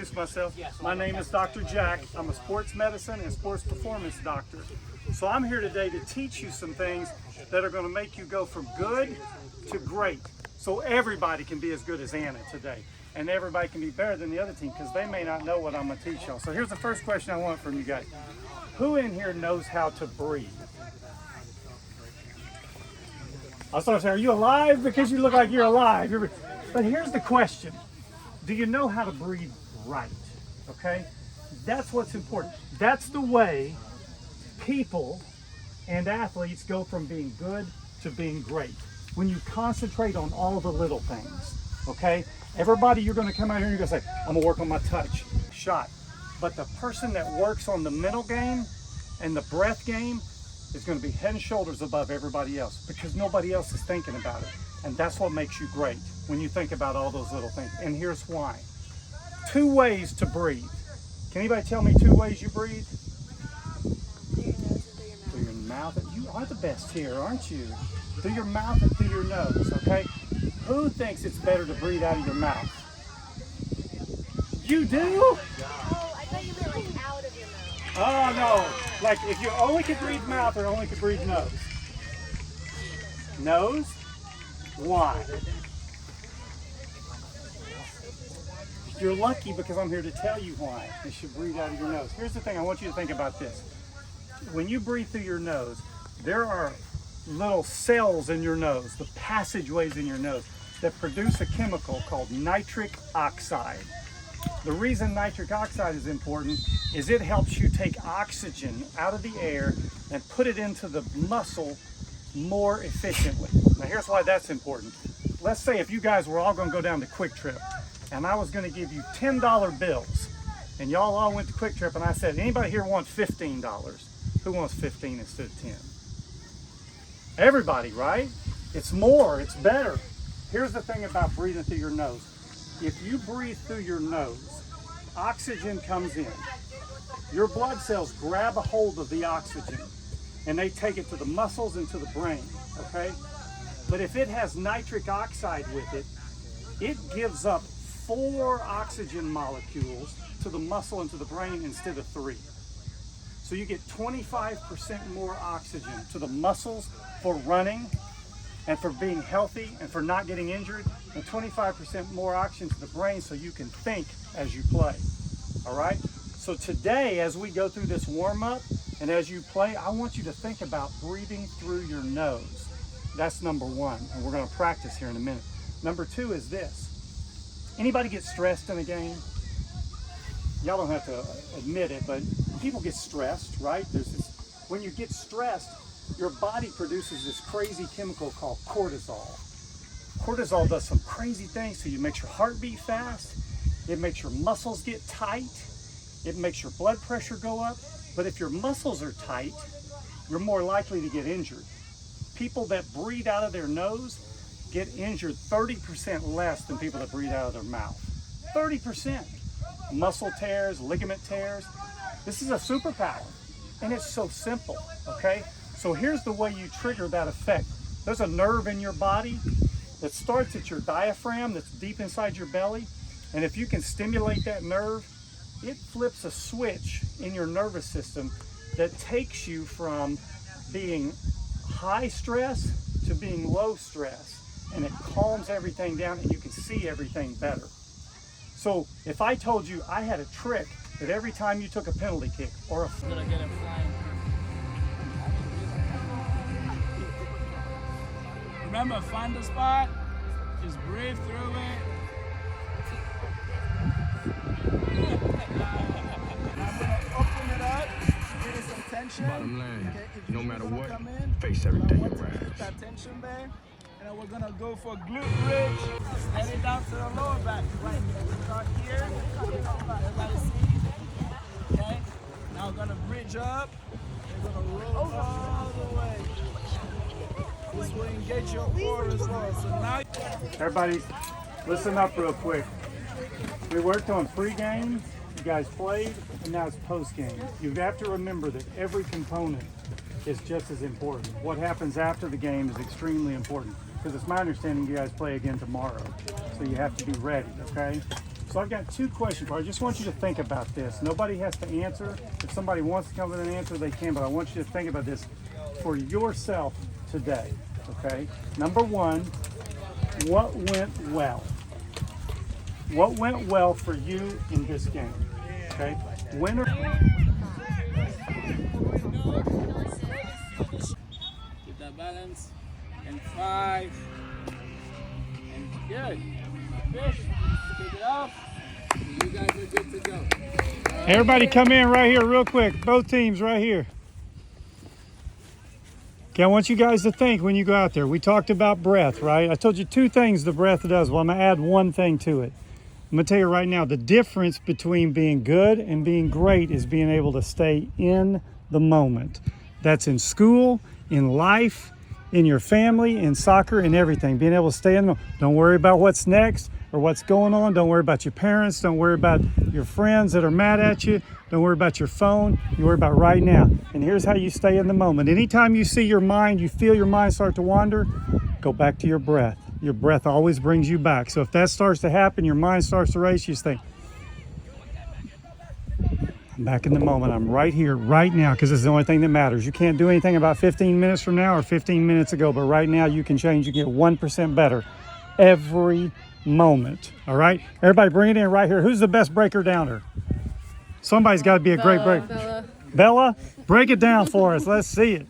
Myself. My name is Dr. Jack. I'm a sports medicine and sports performance doctor. So I'm here today to teach you some things that are going to make you go from good to great. So everybody can be as good as Anna today. And everybody can be better than the other team because they may not know what I'm going to teach y'all. So here's the first question I want from you guys. Who in here knows how to breathe? I'll start saying, are you alive? Because you look like you're alive. But here's the question. Do you know how to breathe right? Okay? That's what's important. That's the way people and athletes go from being good to being great. When you concentrate on all the little things. Okay? Everybody, you're going to come out here and you're going to say, I'm going to work on my touch, shot. But the person that works on the mental game and the breath game is going to be head and shoulders above everybody else because nobody else is thinking about it. And that's what makes you great when you think about all those little things. And here's why. 2 ways to breathe. Can anybody tell me 2 ways you breathe? Through your mouth. You are the best here, aren't you? Through your mouth and through your nose, okay? Who thinks it's better to breathe out of your mouth? You do? Oh, I thought you meant like out of your mouth. Oh, no. Like if you only could breathe mouth or only could breathe nose? Nose? Why? You're lucky because I'm here to tell you why. You should breathe out of your nose. Here's the thing, I want you to think about this. When you breathe through your nose, there are little cells in your nose, the passageways in your nose, that produce a chemical called nitric oxide. The reason nitric oxide is important is it helps you take oxygen out of the air and put it into the muscle more efficiently. Now here's why that's important. Let's say if you guys were all going to go down to Quick Trip and I was going to give you $10 bills and y'all all went to Quick Trip and I said, anybody here wants $15? Who wants 15 instead of 10? Everybody, right? It's more, it's better. Here's the thing about breathing through your nose. If you breathe through your nose, oxygen comes in. Your blood cells grab a hold of the oxygen and they take it to the muscles and to the brain, okay? But if it has nitric oxide with it, it gives up 4 oxygen molecules to the muscle and to the brain instead of 3. So you get 25% more oxygen to the muscles for running and for being healthy and for not getting injured, and 25% more oxygen to the brain so you can think as you play, all right? So today, as we go through this warm-up and as you play, I want you to think about breathing through your nose. That's number 1, and we're going to practice here in a minute. Number 2 is this. Anybody get stressed in a game? Y'all don't have to admit it, but people get stressed, right? When you get stressed, your body produces this crazy chemical called cortisol. Cortisol does some crazy things to you. It makes your heart beat fast. It makes your muscles get tight. It makes your blood pressure go up. But if your muscles are tight, you're more likely to get injured. People that breathe out of their nose get injured 30% less than people that breathe out of their mouth. 30%. Muscle tears, ligament tears. This is a superpower. And it's so simple, okay? So here's the way you trigger that effect. There's a nerve in your body that starts at your diaphragm that's deep inside your belly. And if you can stimulate that nerve, it flips a switch in your nervous system that takes you from being high stress to being low stress. And it calms everything down and you can see everything better. So if I told you I had a trick that every time you took a penalty kick or a... Gonna get him flying. Remember, find the spot, just breathe through it. I'm gonna open it up, give it some tension. Bottom line, okay, no matter what, come in, face everything I want you to around. keep that tension there. And then we're gonna go for glute bridge, heading down to the lower back. Right, we start here, everybody see? Okay, now we're gonna bridge up, we're gonna roll all the way. This will engage your core as well. So now Everybody, listen up real quick. We worked on pre-game, you guys played, and now it's post-game. You have to remember that every component is just as important. What happens after the game is extremely important because it's my understanding you guys play again tomorrow. So you have to be ready, okay? So I've got two questions for you. I just want you to think about this. Nobody has to answer. If somebody wants to come with an answer, they can, but I want you to think about this for yourself today, okay? Number one, what went well? What went well for you in this game, okay? Winner. Keep that balance. And 5. And good. Fish. Take it off. You guys are good to go. Everybody come in right here real quick. Both teams right here. Okay, I want you guys to think when you go out there. We talked about breath, right? I told you two things the breath does. Well, I'm going to add one thing to it. I'm going to tell you right now, the difference between being good and being great is being able to stay in the moment. That's in school, in life, in your family, in soccer, in everything. Being able to stay in the moment. Don't worry about what's next or what's going on. Don't worry about your parents. Don't worry about your friends that are mad at you. Don't worry about your phone. You worry about right now. And here's how you stay in the moment. Anytime you see your mind, you feel your mind start to wander, go back to your breath. Your breath always brings you back. So if that starts to happen, your mind starts to race, you just think, I'm back in the moment. I'm right here, right now, because it's the only thing that matters. You can't do anything about 15 minutes from now or 15 minutes ago, but right now you can change. You get 1% better every moment. All right? Everybody bring it in right here. Who's the best breaker downer? Somebody's got to be a great breaker. Bella, break it down for us. Let's see it.